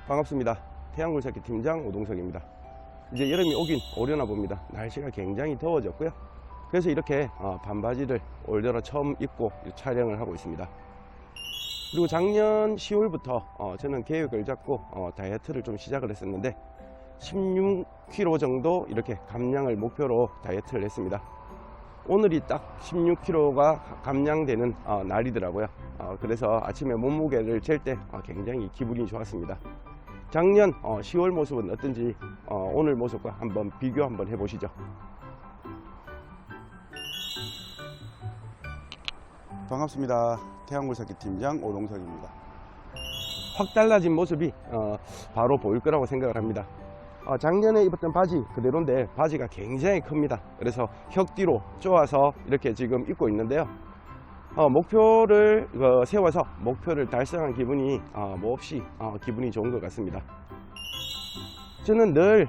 반갑습니다. 태양굴삭기 팀장 오동석입니다. 이제 여름이 오긴 오려나 봅니다. 날씨가 굉장히 더워졌고요. 그래서 이렇게 반바지를 올 들어 처음 입고 촬영을 하고 있습니다. 그리고 작년 10월부터 저는 계획을 잡고 다이어트를 좀 시작을 했었는데 16kg 정도 이렇게 감량을 목표로 다이어트를 했습니다. 오늘이 딱 16kg가 감량되는 날이더라고요. 그래서 아침에 몸무게를 잴 때 굉장히 기분이 좋았습니다. 작년 10월 모습은 어떤지 오늘 모습과 한번 비교 한번 해보시죠. 반갑습니다. 태양굴삭기 팀장 오동석입니다. 확 달라진 모습이 바로 보일 거라고 생각을 합니다. 작년에 입었던 바지 그대로인데 바지가 굉장히 큽니다. 그래서 혁 뒤로 쪼아서 이렇게 지금 입고 있는데요. 목표를 세워서 목표를 달성한 기분이 몹시 기분이 좋은 것 같습니다. 저는 늘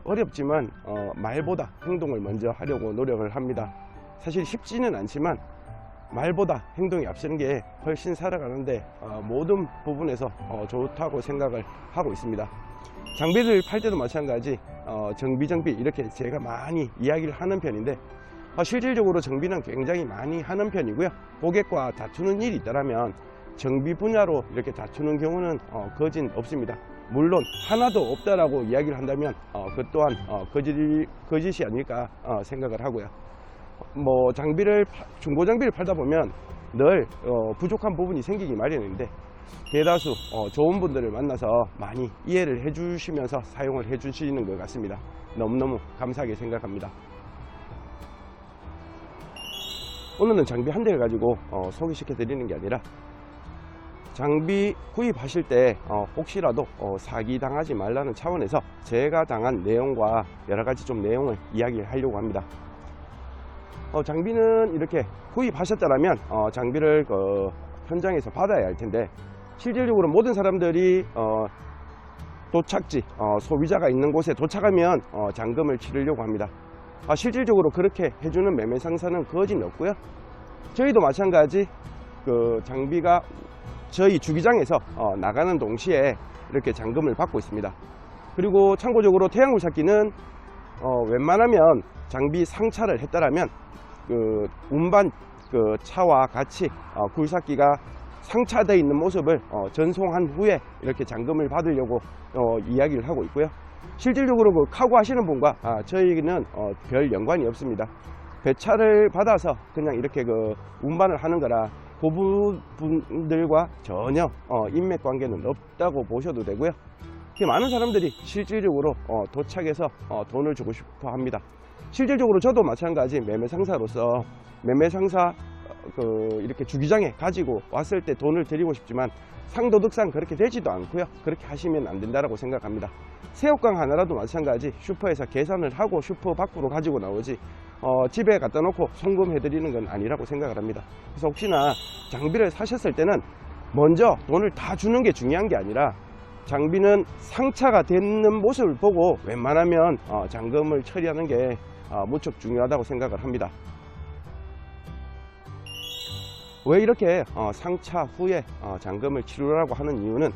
어렵지만 말보다 행동을 먼저 하려고 노력을 합니다. 사실 쉽지는 않지만 말보다 행동이 앞서는 게 훨씬 살아가는데 모든 부분에서 좋다고 생각을 하고 있습니다. 장비를 팔 때도 마찬가지 정비 이렇게 제가 많이 이야기를 하는 편인데 실질적으로 정비는 굉장히 많이 하는 편이고요. 고객과 다투는 일이 있다면 정비 분야로 이렇게 다투는 경우는 거진 없습니다. 물론 하나도 없다라고 이야기를 한다면 그 또한 거짓이 아닐까 생각을 하고요. 중고 장비를 팔다 보면 늘 부족한 부분이 생기기 마련인데 대다수 좋은 분들을 만나서 많이 이해를 해주시면서 사용을 해주시는 것 같습니다. 너무너무 감사하게 생각합니다. 오늘은 장비 한 대를 가지고 소개시켜 드리는 게 아니라 장비 구입하실 때 혹시라도 사기 당하지 말라는 차원에서 제가 당한 내용과 여러가지 좀 내용을 이야기하려고 합니다. 장비는 이렇게 구입하셨다면 장비를 현장에서 받아야 할 텐데 실질적으로 모든 사람들이 도착지 소비자가 있는 곳에 도착하면 잔금을 치르려고 합니다. 실질적으로 그렇게 해주는 매매 상사는 거진 없고요. 저희도 마찬가지 장비가 저희 주기장에서 나가는 동시에 이렇게 잔금을 받고 있습니다. 그리고 참고적으로 태양굴삭기는 웬만하면 장비 상차를 했다라면 운반 차와 같이 굴삭기가 상차되어 있는 모습을 전송한 후에 이렇게 잔금을 받으려고 이야기를 하고 있고요. 실질적으로 카고 하시는 분과 저희는 별 연관이 없습니다. 배차를 받아서 그냥 이렇게 운반을 하는 거라 그 분들과 전혀 인맥 관계는 없다고 보셔도 되고요. 많은 사람들이 실질적으로 도착해서 돈을 주고 싶어 합니다. 실질적으로 저도 마찬가지 매매상사로서 매매상사 이렇게 주기장에 가지고 왔을 때 돈을 드리고 싶지만 상도덕상 그렇게 되지도 않고요. 그렇게 하시면 안 된다고 생각합니다. 새우깡 하나라도 마찬가지 슈퍼에서 계산을 하고 슈퍼 밖으로 가지고 나오지 집에 갖다 놓고 송금해 드리는 건 아니라고 생각을 합니다. 그래서 혹시나 장비를 사셨을 때는 먼저 돈을 다 주는 게 중요한 게 아니라 장비는 상차가 되는 모습을 보고 웬만하면 잔금을 처리하는 게 무척 중요하다고 생각을 합니다. 왜 이렇게 상차 후에 잔금을 치르라고 하는 이유는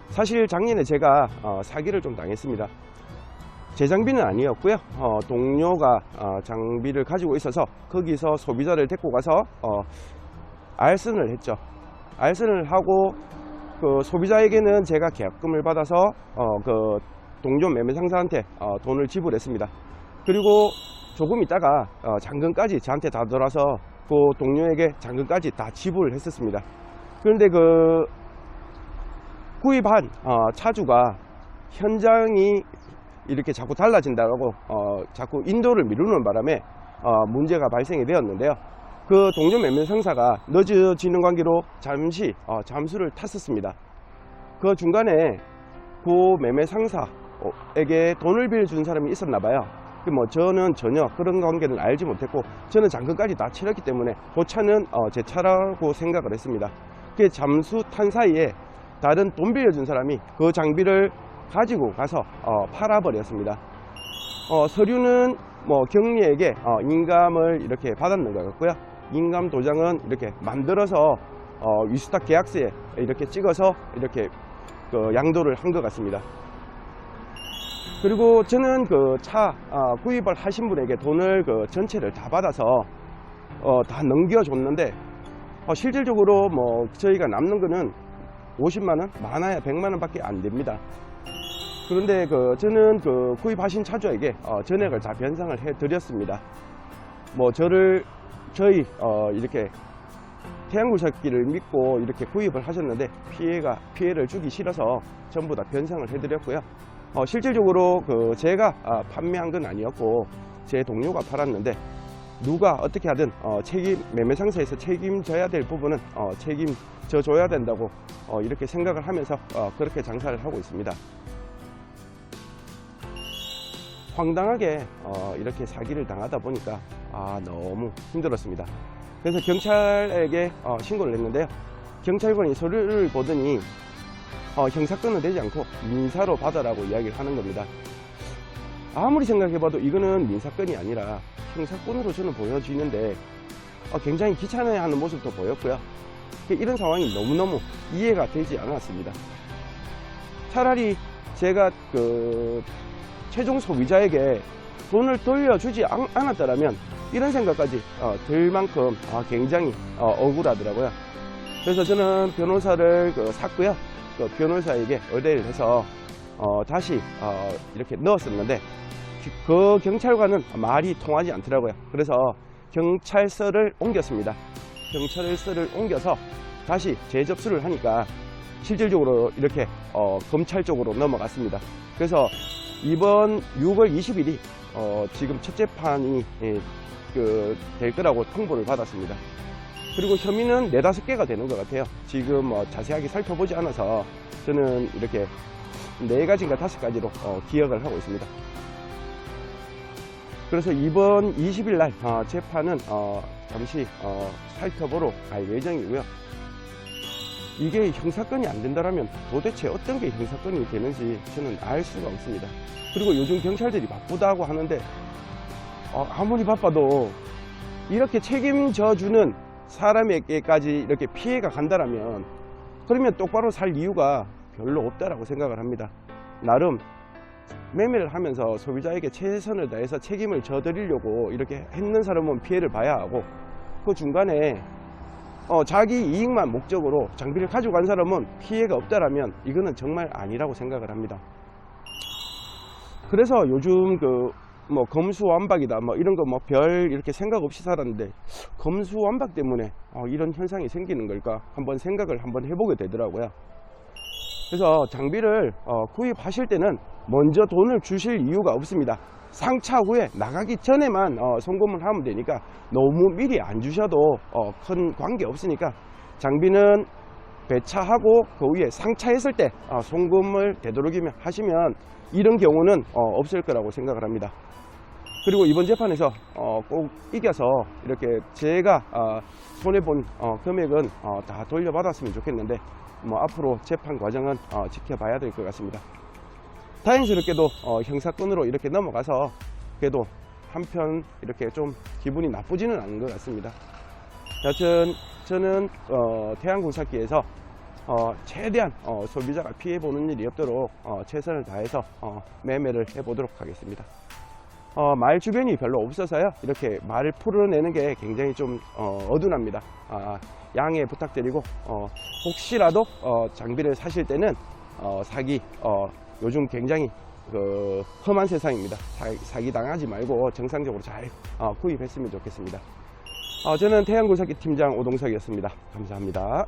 사실 작년에 제가 사기를 좀 당했습니다. 제 장비는 아니었고요. 동료가 장비를 가지고 있어서 거기서 소비자를 데리고 가서 알선을 했죠. 알선을 하고 소비자에게는 제가 계약금을 받아서 동료 매매상사한테 돈을 지불했습니다. 그리고 조금 있다가 잔금까지 저한테 다 돌아서 동료에게 잔금까지 다 지불을 했었습니다. 그런데 구입한 차주가 현장이 이렇게 자꾸 달라진다고 자꾸 인도를 미루는 바람에 문제가 발생이 되었는데요. 동료 매매상사가 늦어지는 관계로 잠시 잠수를 탔었습니다. 그 중간에 매매상사에게 돈을 빌려준 사람이 있었나 봐요. 저는 전혀 그런 관계는 알지 못했고 저는 잔금까지 다 치렀기 때문에 그 차는 제 차라고 생각을 했습니다. 그 잠수 탄 사이에 다른 돈 빌려준 사람이 그 장비를 가지고 가서 팔아버렸습니다. 서류는 경리에게 인감을 이렇게 받았는 것 같고요. 인감 도장은 이렇게 만들어서 위수탁 계약서에 이렇게 찍어서 이렇게 그 양도를 한 것 같습니다. 그리고 저는 그 차 구입을 하신 분에게 돈을 그 전체를 다 받아서 다 넘겨줬는데 실질적으로 뭐 저희가 남는 거는 50만원, 많아야 100만원 밖에 안 됩니다. 그런데 그 저는 그 구입하신 차주에게 전액을 다 변상을 해 드렸습니다. 뭐 저희 이렇게 태양굴삭기를 믿고 이렇게 구입을 하셨는데 피해를 주기 싫어서 전부 다 변상을 해 드렸고요. 실질적으로 그 제가 판매한 건 아니었고 제 동료가 팔았는데, 누가 어떻게 하든 매매 상세에서 책임져야 될 부분은 책임져 줘야 된다고 이렇게 생각을 하면서 그렇게 장사를 하고 있습니다. 황당하게 이렇게 사기를 당하다 보니까 너무 힘들었습니다. 그래서 경찰에게 신고를 했는데요. 경찰관이 서류를 보더니 형사건은 되지 않고 민사로 받아라고 이야기를 하는 겁니다. 아무리 생각해봐도 이거는 민사건이 아니라 형사건으로 저는 보여지는데 굉장히 귀찮아하는 모습도 보였고요. 이런 상황이 너무너무 이해가 되지 않았습니다. 차라리 제가 그 최종 소비자에게 돈을 돌려주지 않았더라면 이런 생각까지 들 만큼 굉장히 억울하더라고요. 그래서 저는 변호사를 샀고요. 그 변호사에게 의뢰를 해서 다시 이렇게 넣었었는데, 그 경찰관은 말이 통하지 않더라고요. 그래서 경찰서를 옮겼습니다. 경찰서를 옮겨서 다시 재접수를 하니까 실질적으로 이렇게 검찰 쪽으로 넘어갔습니다. 그래서 이번 6월 20일이 지금 첫 재판이 될 거라고 통보를 받았습니다. 그리고 혐의는 4-5개가 되는 것 같아요. 지금 자세하게 살펴보지 않아서 저는 이렇게 4가지인가 5가지로 기억을 하고 있습니다. 그래서 이번 20일 날 재판은 잠시 살펴보러 갈 예정이고요. 이게 형사건이 안 된다면 도대체 어떤 게 형사건이 되는지 저는 알 수가 없습니다. 그리고 요즘 경찰들이 바쁘다고 하는데 아무리 바빠도 이렇게 책임져주는 사람에게까지 이렇게 피해가 간다라면, 그러면 똑바로 살 이유가 별로 없다라고 생각을 합니다. 나름 매매를 하면서 소비자에게 최선을 다해서 책임을 져드리려고 이렇게 했는 사람은 피해를 봐야 하고, 그 중간에 자기 이익만 목적으로 장비를 가져간 사람은 피해가 없다라면 이거는 정말 아니라고 생각을 합니다. 그래서 요즘 검수완박이다 이런 거 별 이렇게 생각 없이 살았는데, 검수완박 때문에 이런 현상이 생기는 걸까 한번 생각을 해보게 되더라고요. 그래서 장비를 구입하실 때는 먼저 돈을 주실 이유가 없습니다. 상차 후에 나가기 전에만 송금을 하면 되니까 너무 미리 안 주셔도 큰 관계 없으니까, 장비는 배차하고 그 위에 상차했을 때 송금을 되도록이면 하시면 이런 경우는 없을 거라고 생각을 합니다. 그리고 이번 재판에서 꼭 이겨서 이렇게 제가 손해본 금액은 다 돌려받았으면 좋겠는데, 앞으로 재판 과정은 지켜봐야 될 것 같습니다. 다행스럽게도 형사건으로 이렇게 넘어가서 그래도 한편 이렇게 좀 기분이 나쁘지는 않은 것 같습니다. 여튼 저는 태양굴삭기에서 최대한 소비자가 피해보는 일이 없도록 최선을 다해서 매매를 해보도록 하겠습니다. 마을 주변이 별로 없어서요, 이렇게 말을 풀어내는 게 굉장히 좀 어둔합니다. 양해 부탁드리고, 혹시라도 장비를 사실 때는 요즘 굉장히 험한 세상입니다. 사기 당하지 말고 정상적으로 잘 구입했으면 좋겠습니다. 저는 태양굴삭기 팀장 오동석이었습니다. 감사합니다.